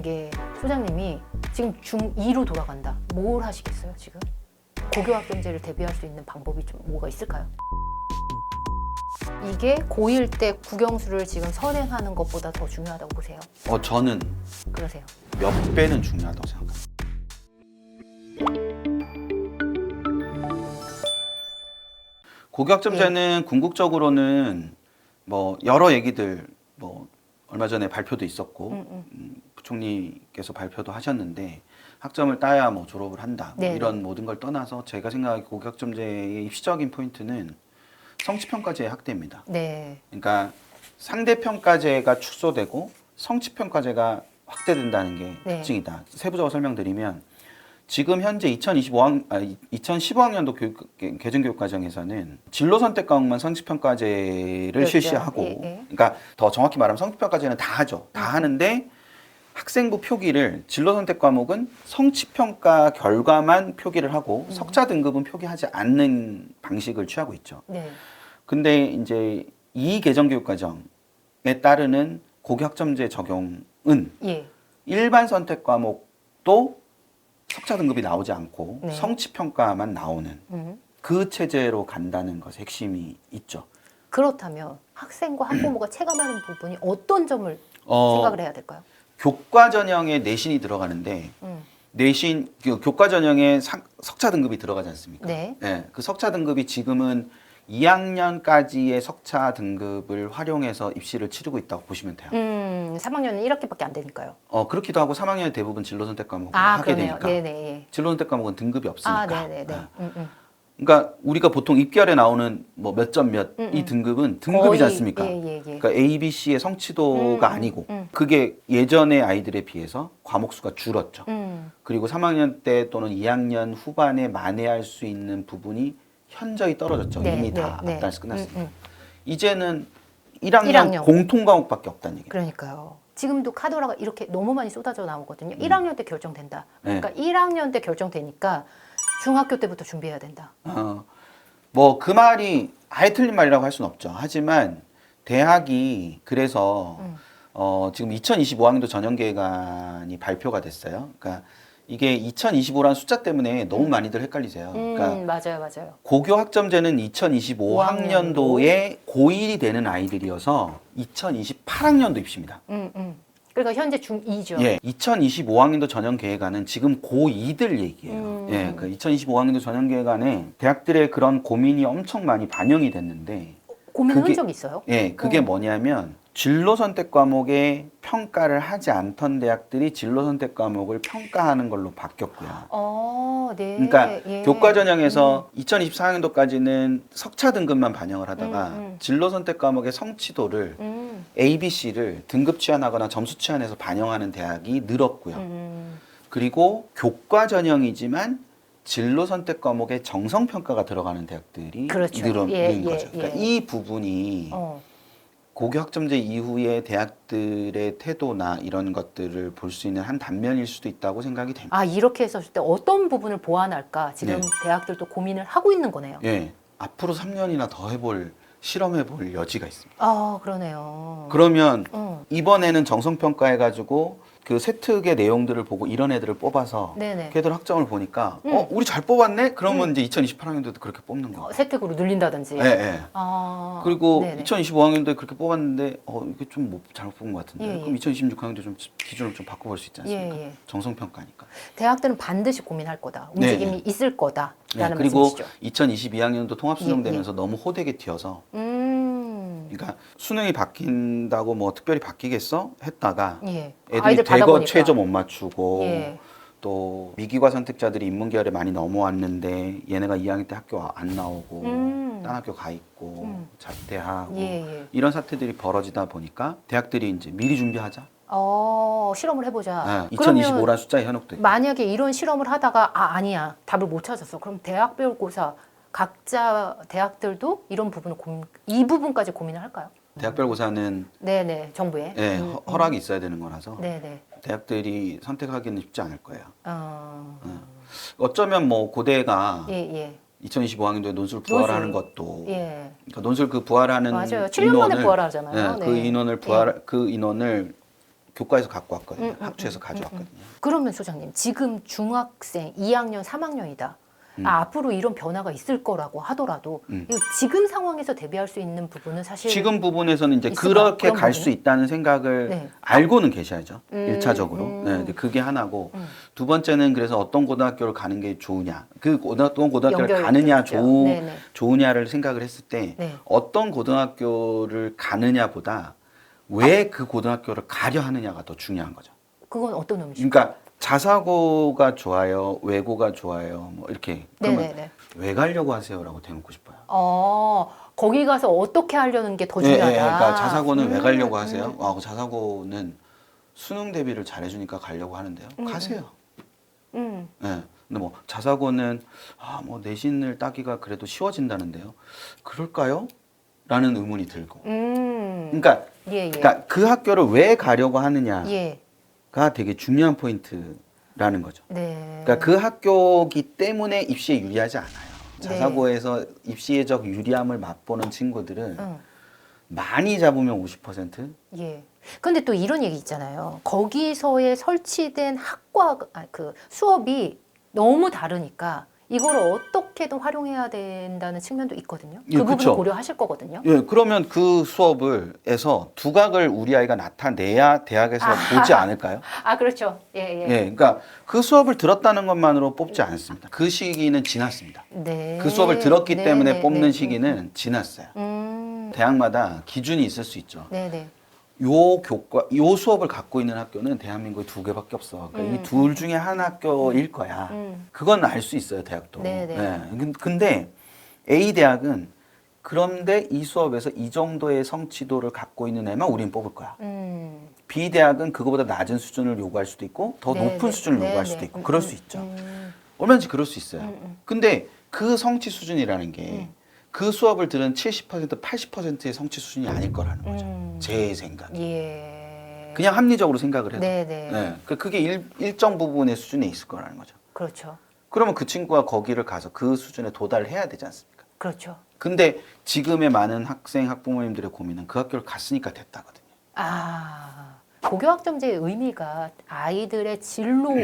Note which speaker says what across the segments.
Speaker 1: 만약에 소장님이 지금 중2로 돌아간다. 뭘 하시겠어요, 지금? 고교학점제를 대비할 수 있는 방법이 좀 뭐가 있을까요? 이게 고1 때 국영수를 지금 선행하는 것보다 더 중요하다고 보세요?
Speaker 2: 저는
Speaker 1: 그러세요?
Speaker 2: 몇 배는 중요하다고 생각합니다. 고교학점제는 궁극적으로는 뭐 여러 얘기들 뭐 얼마 전에 발표도 있었고 부총리께서 발표도 하셨는데 학점을 따야 뭐 졸업을 한다 뭐 이런 모든 걸 떠나서 제가 생각하기에 고교학점제의 입시적인 포인트는 성취평가제의 확대입니다.
Speaker 1: 네.
Speaker 2: 그러니까 상대평가제가 축소되고 성취평가제가 확대된다는 게 특징이다. 세부적으로 설명드리면 지금 현재 2015학년도 개정교육과정에서는 진로선택 과목만 성취평가제를
Speaker 1: 그렇죠.
Speaker 2: 실시하고 그러니까 더 정확히 말하면 성취평가제는 다 하죠. 다 하는데 학생부 표기를 진로선택 과목은 성취평가 결과만 표기를 하고 석자 등급은 표기하지 않는 방식을 취하고 있죠.
Speaker 1: 네.
Speaker 2: 근데 이제 이 개정교육과정에 따르는 고교학점제 적용은 일반 선택 과목도 석자 등급이 나오지 않고 성취평가만 나오는 그 체제로 간다는 것의 핵심이 있죠.
Speaker 1: 그렇다면 학생과 학부모가 체감하는 부분이 어떤 점을 생각을 해야 될까요?
Speaker 2: 교과 전형에 내신이 들어가는데 내신 교과 전형에 석차 등급이 들어가지 않습니까?
Speaker 1: 네.
Speaker 2: 네, 그 석차 등급이 지금은 2학년까지의 석차 등급을 활용해서 입시를 치르고 있다고 보시면 돼요.
Speaker 1: 3학년은 1학기밖에 안 되니까요.
Speaker 2: 그렇기도 하고 3학년에 대부분 진로선택 과목을 하게
Speaker 1: 그러네요.
Speaker 2: 되니까.
Speaker 1: 네네.
Speaker 2: 진로선택 과목은 등급이 없으니까.
Speaker 1: 네네네.
Speaker 2: 그러니까 우리가 보통 입결에 나오는 뭐 몇 점 몇 이 등급은 등급이지 않습니까? 그러니까 A, B, C의 성취도가 아니고 그게 예전의 아이들에 비해서 과목 수가 줄었죠. 그리고 3학년 때 또는 2학년 후반에 만회할 수 있는 부분이 현저히 떨어졌죠. 이미 다 앞단에서 끝났으니까. 이제는 1학년 공통 과목밖에 없다는 얘기예요.
Speaker 1: 그러니까요. 지금도 카더라가 이렇게 너무 많이 쏟아져 나오거든요. 1학년 때 결정된다. 그러니까 1학년 때 결정되니까 중학교 때부터 준비해야 된다.
Speaker 2: 뭐 그 말이 아예 틀린 말이라고 할 수는 없죠. 하지만 대학이 그래서 지금 2025학년도 전형계획안이 발표가 됐어요. 그러니까 이게 2025라는 숫자 때문에 너무 많이들 헷갈리세요. 그러니까
Speaker 1: 맞아요.
Speaker 2: 고교 학점제는 2025학년도에 고1이 되는 아이들이어서 2028학년도 입시입니다.
Speaker 1: 그러니까 현재 중2죠.
Speaker 2: 예, 2025학년도 전형계획안은 지금 고2들 얘기예요. 예, 그 2025학년도 전형계획안에 대학들의 그런 고민이 엄청 많이 반영이 됐는데
Speaker 1: 고민한 적이 있어요?
Speaker 2: 예, 그게 뭐냐면 진로 선택 과목에 평가를 하지 않던 대학들이 진로 선택 과목을 평가하는 걸로 바뀌었고요.
Speaker 1: 네.
Speaker 2: 그러니까 교과 전형에서 2024학년도까지는 석차 등급만 반영을 하다가 진로 선택 과목의 성취도를 A, B, C를 등급 취한하거나 점수 취한해서 반영하는 대학이 늘었고요. 그리고 교과 전형이지만 진로 선택 과목에 정성 평가가 들어가는 대학들이 늘은 거죠. 그러니까 이 부분이 고교 학점제 이후에 대학들의 태도나 이런 것들을 볼 수 있는 한 단면일 수도 있다고 생각이 됩니다.
Speaker 1: 이렇게 했었을 때 어떤 부분을 보완할까 지금 대학들도 고민을 하고 있는 거네요.
Speaker 2: 예, 앞으로 3년이나 더 실험해볼 여지가 있습니다.
Speaker 1: 그러네요.
Speaker 2: 그러면 이번에는 정성평가해가지고 그 세특의 내용들을 보고 이런 애들을 뽑아서 걔들 학점을 보니까 우리 잘 뽑았네? 그러면 이제 2028학년도도 그렇게 뽑는 거예요.
Speaker 1: 세특으로 늘린다든지.
Speaker 2: 네. 그리고 2025학년도에 그렇게 뽑았는데 이게 좀 잘못 뽑은 것 같은데 그럼 2026학년도 좀 기준을 좀 바꿔볼 수 있지 않습니까? 정성평가니까.
Speaker 1: 대학들은 반드시 고민할 거다. 움직임이 있을 거다라는
Speaker 2: 그리고
Speaker 1: 말씀이시죠.
Speaker 2: 2022학년도 통합수능되면서 너무 호되게 튀어서 그러니까 수능이 바뀐다고 뭐 특별히 바뀌겠어? 했다가 애들이 대거 최저 못 맞추고 또 미기과 선택자들이 인문계열에 많이 넘어왔는데 얘네가 2학년 때 학교 안 나오고 딴 학교 가 있고 자퇴하고 이런 사태들이 벌어지다 보니까 대학들이 이제 미리 준비하자.
Speaker 1: 실험을 해보자.
Speaker 2: 2025란 숫자에 현혹돼.
Speaker 1: 만약에 이런 실험을 하다가 아니야 답을 못 찾았어. 그럼 대학별고사 각자 대학들도 이런 부분을 이 부분까지 고민을 할까요?
Speaker 2: 대학별고사는
Speaker 1: 정부에
Speaker 2: 허락이 있어야 되는 거라서
Speaker 1: 네네.
Speaker 2: 대학들이 선택하기는 쉽지 않을 거예요. 어쩌면 뭐 고대가 2025학년도에 논술 부활하는 것도 그러니까 논술 그 부활하는
Speaker 1: 맞아요. 7년 만에 부활하잖아요.
Speaker 2: 그 인원을 교과에서 갖고 왔거든요. 학초에서 가져왔거든요.
Speaker 1: 그러면 소장님, 지금 중학생 2학년, 3학년이다. 앞으로 이런 변화가 있을 거라고 하더라도 이거 지금 상황에서 대비할 수 있는 부분은 사실
Speaker 2: 지금 부분에서는 이제
Speaker 1: 있을까요?
Speaker 2: 그렇게
Speaker 1: 그런
Speaker 2: 갈 수
Speaker 1: 부분은?
Speaker 2: 있다는 생각을
Speaker 1: 네.
Speaker 2: 알고는 계셔야죠. 1차적으로. 네, 근데
Speaker 1: 음.
Speaker 2: 그게 하나고 두 번째는 그래서 어떤 고등학교를 가는 게 좋으냐. 그 어떤 고등학교를
Speaker 1: 연결이
Speaker 2: 가느냐
Speaker 1: 되죠. 네네.
Speaker 2: 좋으냐를 생각을 했을 때
Speaker 1: 네.
Speaker 2: 어떤 고등학교를 가느냐보다 왜 그 고등학교를 가려 하느냐가 더 중요한 거죠.
Speaker 1: 그건 어떤 의미죠?
Speaker 2: 그러니까 자사고가 좋아요, 외고가 좋아요, 뭐 이렇게 그러면
Speaker 1: 네네네.
Speaker 2: 왜 가려고 하세요라고 대놓고 싶어요.
Speaker 1: 거기 가서 어떻게 하려는 게 더
Speaker 2: 예, 예,
Speaker 1: 중요하다.
Speaker 2: 그러니까 자사고는 왜 가려고 하세요? 그 자사고는 수능 대비를 잘해주니까 가려고 하는데요. 가세요.
Speaker 1: 음.
Speaker 2: 예. 근데 뭐 자사고는 뭐 내신을 따기가 그래도 쉬워진다는데요. 그럴까요? 라는 의문이 들고. 그러니까,
Speaker 1: 예, 예.
Speaker 2: 그러니까 그 학교를 왜 가려고 하느냐가
Speaker 1: 예.
Speaker 2: 되게 중요한 포인트라는 거죠.
Speaker 1: 네.
Speaker 2: 그러니까 그 학교기 때문에 입시에 유리하지 않아요.
Speaker 1: 네.
Speaker 2: 자사고에서 입시에적 유리함을 맛보는 친구들은 많이 잡으면 50%?
Speaker 1: 예. 근데 또 이런 얘기 있잖아요. 거기서의 설치된 그 수업이 너무 다르니까 이걸 어떻게든 활용해야 된다는 측면도 있거든요.
Speaker 2: 예,
Speaker 1: 그 부분을
Speaker 2: 그쵸.
Speaker 1: 고려하실 거거든요.
Speaker 2: 예, 그러면 그 수업을 해서 두각을 우리 아이가 나타내야 대학에서 보지 않을까요?
Speaker 1: 그렇죠. 예, 예.
Speaker 2: 예, 그러니까 그 수업을 들었다는 것만으로 뽑지 않습니다. 그 시기는 지났습니다.
Speaker 1: 네.
Speaker 2: 그 수업을 들었기
Speaker 1: 네,
Speaker 2: 때문에
Speaker 1: 네,
Speaker 2: 뽑는
Speaker 1: 네.
Speaker 2: 시기는 지났어요.
Speaker 1: 음.
Speaker 2: 대학마다 기준이 있을 수 있죠.
Speaker 1: 네, 네.
Speaker 2: 요 수업을 갖고 있는 학교는 대한민국에 2개밖에 없어. 그러니까 이 둘 중에 한 학교일 거야. 그건 알 수 있어요, 대학도.
Speaker 1: 네네.
Speaker 2: 예. 근데 A 대학은 그런데 이 수업에서 이 정도의 성취도를 갖고 있는 애만 우린 뽑을 거야. B 대학은 그거보다 낮은 수준을 요구할 수도 있고 더
Speaker 1: 네네.
Speaker 2: 높은 수준을 요구할
Speaker 1: 네네.
Speaker 2: 수도 있고 그럴 수 있죠. 얼마든지 그럴 수 있어요. 근데 그 성취 수준이라는 게 그 수업을 들은 70%, 80%의 성취 수준이 아닐 거라는 거죠. 제 생각에.
Speaker 1: 예.
Speaker 2: 그냥 합리적으로 생각을 해도.
Speaker 1: 네네.
Speaker 2: 네. 그게 일정 부분의 수준에 있을 거라는 거죠.
Speaker 1: 그렇죠.
Speaker 2: 그러면 그 친구가 거기를 가서 그 수준에 도달을 해야 되지 않습니까?
Speaker 1: 그렇죠.
Speaker 2: 근데 지금의 많은 학생, 학부모님들의 고민은 그 학교를 갔으니까 됐다거든요.
Speaker 1: 고교학점제의 의미가 아이들의 진로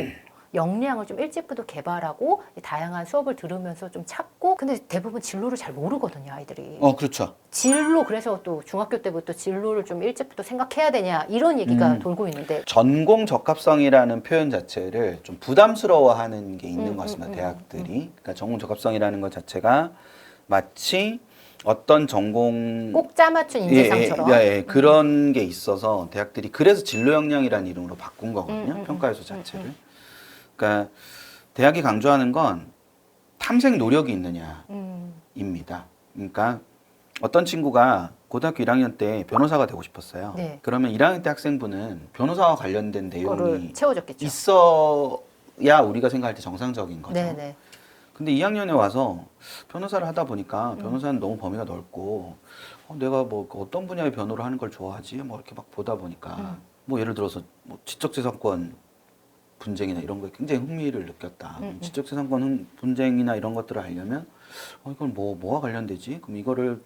Speaker 1: 역량을 좀 일찍부터 개발하고 다양한 수업을 들으면서 좀 찾고 근데 대부분 진로를 잘 모르거든요, 아이들이.
Speaker 2: 그렇죠.
Speaker 1: 진로 그래서 또 중학교 때부터 진로를 좀 일찍부터 생각해야 되냐 이런 얘기가 돌고 있는데
Speaker 2: 전공 적합성이라는 표현 자체를 좀 부담스러워하는 게 있는 것 같습니다. 대학들이. 그러니까 전공 적합성이라는 것 자체가 마치 어떤 전공
Speaker 1: 꼭 짜맞춘 인재상처럼
Speaker 2: 그런 게 있어서 대학들이 그래서 진로 역량이라는 이름으로 바꾼 거거든요. 평가요소 자체를. 그러니까 대학이 강조하는 건 탐색 노력이 있느냐입니다. 그러니까 어떤 친구가 고등학교 1학년 때 변호사가 되고 싶었어요.
Speaker 1: 네.
Speaker 2: 그러면 1학년 때 학생부는 변호사와 관련된 내용이
Speaker 1: 거를 채워줬겠죠.
Speaker 2: 있어야 우리가 생각할 때 정상적인 거죠.
Speaker 1: 네네.
Speaker 2: 근데 2학년에 와서 변호사를 하다 보니까 변호사는 너무 범위가 넓고 내가 뭐 어떤 분야의 변호를 하는 걸 좋아하지? 뭐 이렇게 막 보다 보니까 뭐 예를 들어서 뭐 지적재산권 분쟁이나 이런 거에 굉장히 흥미를 느꼈다. 지적재산권 분쟁이나 이런 것들을 알려면 이건 뭐와 관련되지? 그럼 이거를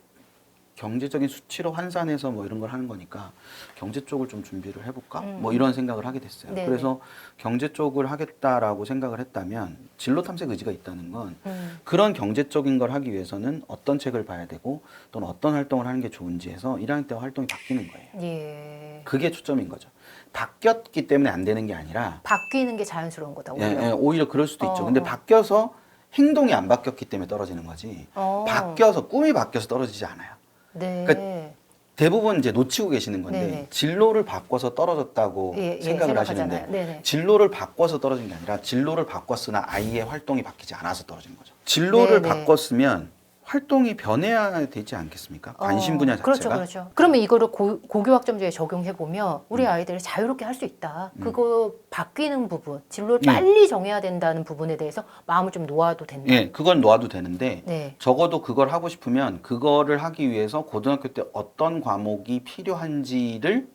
Speaker 2: 경제적인 수치로 환산해서 뭐 이런 걸 하는 거니까 경제 쪽을 좀 준비를 해볼까? 뭐 이런 생각을 하게 됐어요.
Speaker 1: 네네.
Speaker 2: 그래서 경제 쪽을 하겠다라고 생각을 했다면 진로 탐색 의지가 있다는 건 그런 경제적인 걸 하기 위해서는 어떤 책을 봐야 되고 또는 어떤 활동을 하는 게 좋은지 해서 1학년 때 활동이 바뀌는 거예요.
Speaker 1: 예.
Speaker 2: 그게 초점인 거죠. 바뀌었기 때문에 안 되는 게 아니라
Speaker 1: 바뀌는 게 자연스러운 거다. 오히려.
Speaker 2: 오히려 그럴 수도 있죠. 근데 바뀌어서 행동이 안 바뀌었기 때문에 떨어지는 거지. 바뀌어서 꿈이 바뀌어서 떨어지지 않아요.
Speaker 1: 네.
Speaker 2: 그러니까 대부분 이제 놓치고 계시는 건데
Speaker 1: 네네.
Speaker 2: 진로를 바꿔서 떨어졌다고 생각을 하시는데
Speaker 1: 생각하잖아요. 네네.
Speaker 2: 진로를 바꿔서 떨어진 게 아니라 진로를 바꿨으나 아이의 활동이 바뀌지 않아서 떨어진 거죠. 진로를
Speaker 1: 네네.
Speaker 2: 바꿨으면 활동이 변해야 되지 않겠습니까? 관심 분야 자체가.
Speaker 1: 그렇죠, 그렇죠. 그러면 이거를 고교학점제에 적용해 보면 우리 아이들이 자유롭게 할 수 있다. 그거 바뀌는 부분, 진로를 빨리 정해야 된다는 부분에 대해서 마음을 좀 놓아도 된다.
Speaker 2: 예, 그건 놓아도 되는데
Speaker 1: 네.
Speaker 2: 적어도 그걸 하고 싶으면 그거를 하기 위해서 고등학교 때 어떤 과목이 필요한지를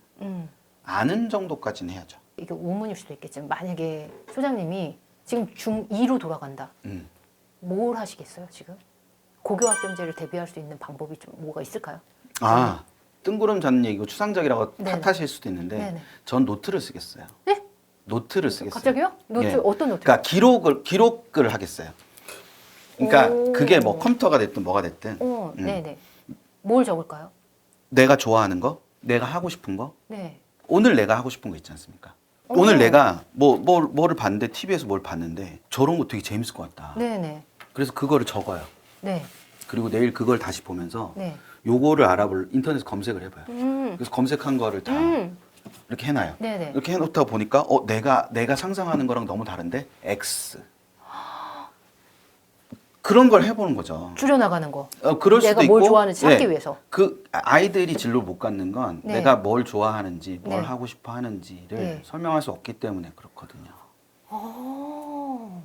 Speaker 2: 아는 정도까지는 해야죠.
Speaker 1: 이게 우문일 수도 있겠지만 만약에 소장님이 지금 중2로 돌아간다. 뭘 하시겠어요, 지금? 고교학점제를 대비할 수 있는 방법이 좀 뭐가 있을까요?
Speaker 2: 뜬구름 잡는 얘기고 추상적이라고
Speaker 1: 네네.
Speaker 2: 탓하실 수도 있는데
Speaker 1: 네네.
Speaker 2: 전 노트를 쓰겠어요.
Speaker 1: 네?
Speaker 2: 노트를 쓰겠어요.
Speaker 1: 갑자기요? 노트
Speaker 2: 예.
Speaker 1: 어떤 노트?
Speaker 2: 그러니까 기록을 하겠어요. 그러니까
Speaker 1: 오.
Speaker 2: 그게 뭐 컴퓨터가 됐든 뭐가 됐든
Speaker 1: 네네. 뭘 적을까요?
Speaker 2: 내가 좋아하는 거, 내가 하고 싶은 거,
Speaker 1: 네.
Speaker 2: 오늘 내가 하고 싶은 거 있지 않습니까?
Speaker 1: 오.
Speaker 2: 오늘 내가 뭐를 봤는데 TV에서 뭘 봤는데 저런 거 되게 재밌을 것 같다.
Speaker 1: 네네.
Speaker 2: 그래서 그거를 적어요.
Speaker 1: 네.
Speaker 2: 그리고 내일 그걸 다시 보면서
Speaker 1: 네.
Speaker 2: 요거를 인터넷 검색을 해봐요. 그래서 검색한 거를 다 이렇게 해놔요.
Speaker 1: 네네.
Speaker 2: 이렇게 해놓다 보니까 내가 상상하는 거랑 너무 다른데 X 그런 걸 해보는 거죠.
Speaker 1: 줄여나가는 거.
Speaker 2: 그럴
Speaker 1: 내가
Speaker 2: 수도
Speaker 1: 뭘
Speaker 2: 있고,
Speaker 1: 좋아하는지 찾기
Speaker 2: 네.
Speaker 1: 위해서.
Speaker 2: 그 아이들이 진로를 못 갖는 건
Speaker 1: 네.
Speaker 2: 내가 뭘 좋아하는지, 뭘
Speaker 1: 네.
Speaker 2: 하고 싶어 하는지를
Speaker 1: 네.
Speaker 2: 설명할 수 없기 때문에 그렇거든요.
Speaker 1: 아,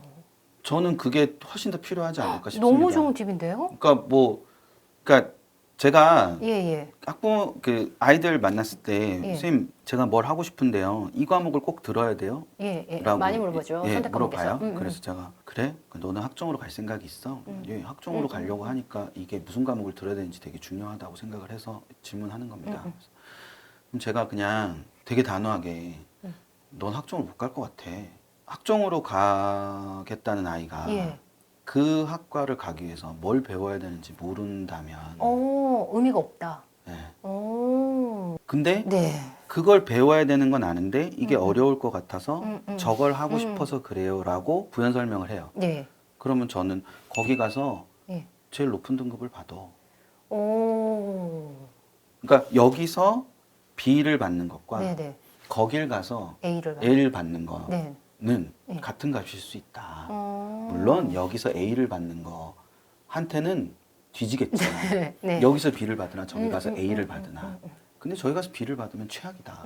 Speaker 2: 저는 그게 훨씬 더 필요하지 않을까 싶습니다.
Speaker 1: 너무 좋은 팁인데요?
Speaker 2: 그러니까 제가
Speaker 1: 예예.
Speaker 2: 학부 아이들 만났을 때
Speaker 1: 예.
Speaker 2: 선생님 제가 뭘 하고 싶은데요. 이 과목을 꼭 들어야 돼요.
Speaker 1: 예. 예.
Speaker 2: 라고
Speaker 1: 많이 물어보죠.
Speaker 2: 예,
Speaker 1: 선택 과목에서.
Speaker 2: 물어봐요. 그래서 제가 그래? 너는 학종으로 갈 생각이 있어? 예, 학종으로 가려고 하니까 이게 무슨 과목을 들어야 되는지 되게 중요하다고 생각을 해서 질문하는 겁니다. 그럼 제가 그냥 되게 단호하게 넌 학종을 못 갈 것 같아. 학종으로 가겠다는 아이가
Speaker 1: 예.
Speaker 2: 그 학과를 가기 위해서 뭘 배워야 되는지 모른다면
Speaker 1: 의미가 없다.
Speaker 2: 예.
Speaker 1: 네.
Speaker 2: 근데 그걸 배워야 되는 건 아는데 이게 어려울 것 같아서 저걸 하고 싶어서 그래요라고 부연 설명을 해요.
Speaker 1: 네.
Speaker 2: 그러면 저는 거기 가서
Speaker 1: 예.
Speaker 2: 제일 높은 등급을 받아.
Speaker 1: 오.
Speaker 2: 그러니까 여기서 B를 받는 것과
Speaker 1: 네네.
Speaker 2: 거길 가서
Speaker 1: A를.
Speaker 2: A를 받는 거는
Speaker 1: 네. 네.
Speaker 2: 같은 값일 수 있다. 물론 여기서 A를 받는 거한테는 뒤지겠죠.
Speaker 1: 네.
Speaker 2: 여기서 B를 받으나 저기 가서 A를 받으나. 근데 저기 가서 B를 받으면 최악이다.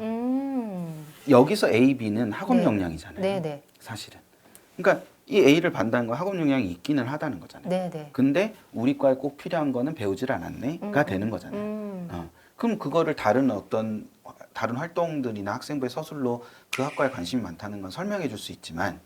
Speaker 2: 여기서 A, B는 학업
Speaker 1: 네.
Speaker 2: 역량이잖아요.
Speaker 1: 네네.
Speaker 2: 사실은. 그러니까 이 A를 받는다는 건 학업 역량이 있기는 하다는 거잖아요.
Speaker 1: 네네.
Speaker 2: 근데 우리 과에 꼭 필요한 거는 배우질 않았네가 되는 거잖아요. 그럼 그거를 다른 활동들이나 학생부의 서술로 그 학과에 관심이 많다는 건 설명해 줄 수 있지만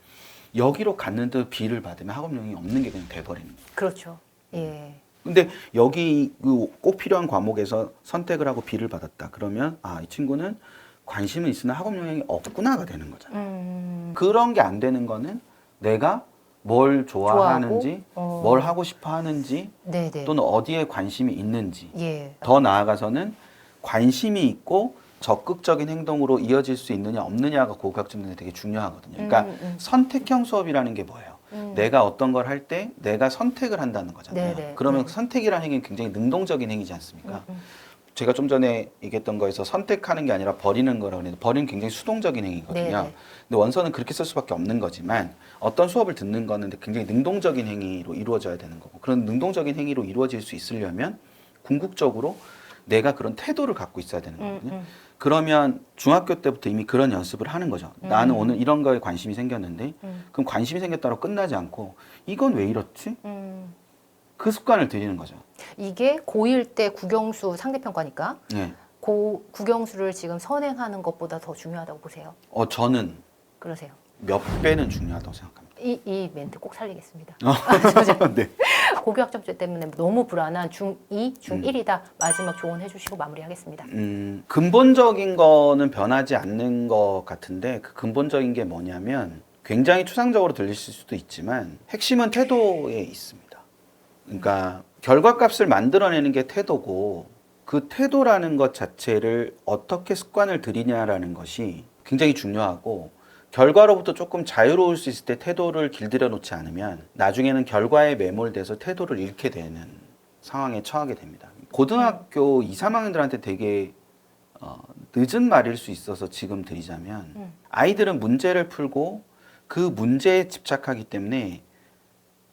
Speaker 2: 여기로 갔는데 B를 받으면 학업 역량이 없는 게 그냥 돼버리는 거예요.
Speaker 1: 그렇죠. 예.
Speaker 2: 근데 여기 꼭 필요한 과목에서 선택을 하고 B를 받았다. 그러면 이 친구는 관심은 있으나 학업 역량이 없구나가 되는 거잖아요. 그런 게 안 되는 거는 내가 뭘 좋아하는지, 뭘 하고 싶어 하는지,
Speaker 1: 네네.
Speaker 2: 또는 어디에 관심이 있는지.
Speaker 1: 예.
Speaker 2: 더 나아가서는 관심이 있고 적극적인 행동으로 이어질 수 있느냐 없느냐가 고교학점들은 되게 중요하거든요. 그러니까 선택형 수업이라는 게 뭐예요? 내가 어떤 걸 할 때 내가 선택을 한다는 거잖아요.
Speaker 1: 네네.
Speaker 2: 그러면 선택이라는 행위는 굉장히 능동적인 행위지 않습니까? 제가 좀 전에 얘기했던 거에서 선택하는 게 아니라 버리는 거라고 했는데 버리는 굉장히 수동적인 행위거든요.
Speaker 1: 네네.
Speaker 2: 근데 원서는 그렇게 쓸 수밖에 없는 거지만 어떤 수업을 듣는 거는 굉장히 능동적인 행위로 이루어져야 되는 거고 그런 능동적인 행위로 이루어질 수 있으려면 궁극적으로 내가 그런 태도를 갖고 있어야 되는 거거든요. 그러면 중학교 때부터 이미 그런 연습을 하는 거죠. 나는 오늘 이런 거에 관심이 생겼는데 그럼 관심이 생겼다고 끝나지 않고 이건 왜 이렇지? 그 습관을 들이는 거죠.
Speaker 1: 이게 고1 때 국영수 상대평가니까
Speaker 2: 네.
Speaker 1: 국영수를 지금 선행하는 것보다 더 중요하다고 보세요.
Speaker 2: 저는
Speaker 1: 그러세요.
Speaker 2: 몇 배는 중요하다고 생각합니다.
Speaker 1: 이 멘트 꼭 살리겠습니다.
Speaker 2: 네.
Speaker 1: 고교학점제 때문에 너무 불안한 중2, 중1이다. 마지막 조언해 주시고 마무리하겠습니다.
Speaker 2: 근본적인 거는 변하지 않는 것 같은데 그 근본적인 게 뭐냐면 굉장히 추상적으로 들리실 수도 있지만 핵심은 태도에 있습니다. 그러니까 결과값을 만들어내는 게 태도고 그 태도라는 것 자체를 어떻게 습관을 들이냐라는 것이 굉장히 중요하고 결과로부터 조금 자유로울 수 있을 때 태도를 길들여 놓지 않으면 나중에는 결과에 매몰돼서 태도를 잃게 되는 상황에 처하게 됩니다. 고등학교 2, 3학년들한테 되게 늦은 말일 수 있어서 지금 드리자면 아이들은 문제를 풀고 그 문제에 집착하기 때문에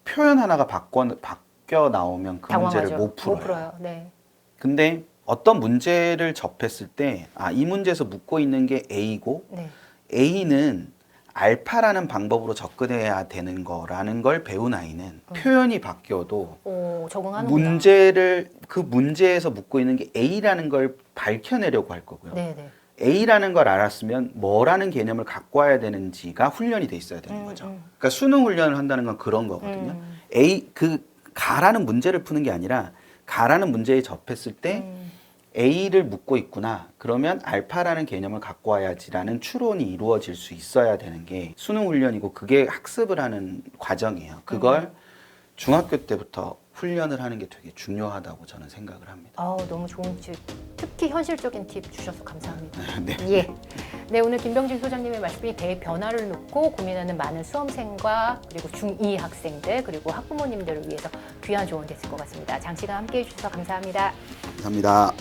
Speaker 2: 표현 하나가 바뀌어 나오면 그 문제를 못 풀어요.
Speaker 1: 네.
Speaker 2: 근데 어떤 문제를 접했을 때 이 문제에서 묻고 있는 게 A고
Speaker 1: 네.
Speaker 2: A는 알파라는 방법으로 접근해야 되는 거라는 걸 배운 아이는 표현이 바뀌어도
Speaker 1: 적응하는구나.
Speaker 2: 그 문제에서 묻고 있는 게 A라는 걸 밝혀내려고 할 거고요.
Speaker 1: 네네.
Speaker 2: A라는 걸 알았으면 뭐라는 개념을 갖고 와야 되는지가 훈련이 돼 있어야 되는 거죠. 그러니까 수능 훈련을 한다는 건 그런 거거든요. 가라는 문제를 푸는 게 아니라 가라는 문제에 접했을 때 A를 묻고 있구나. 그러면 알파라는 개념을 갖고 와야지라는 추론이 이루어질 수 있어야 되는 게 수능 훈련이고 그게 학습을 하는 과정이에요. 그걸 중학교 때부터 훈련을 하는 게 되게 중요하다고 저는 생각을 합니다.
Speaker 1: 너무 좋은 팁, 특히 현실적인 팁 주셔서 감사합니다.
Speaker 2: 네.
Speaker 1: 예. 네, 오늘 김병진 소장님의 말씀이 대변화를 놓고 고민하는 많은 수험생과 그리고 중2 학생들 그리고 학부모님들을 위해서 귀한 조언 됐을 것 같습니다. 장시간 함께해 주셔서 감사합니다.
Speaker 2: 감사합니다.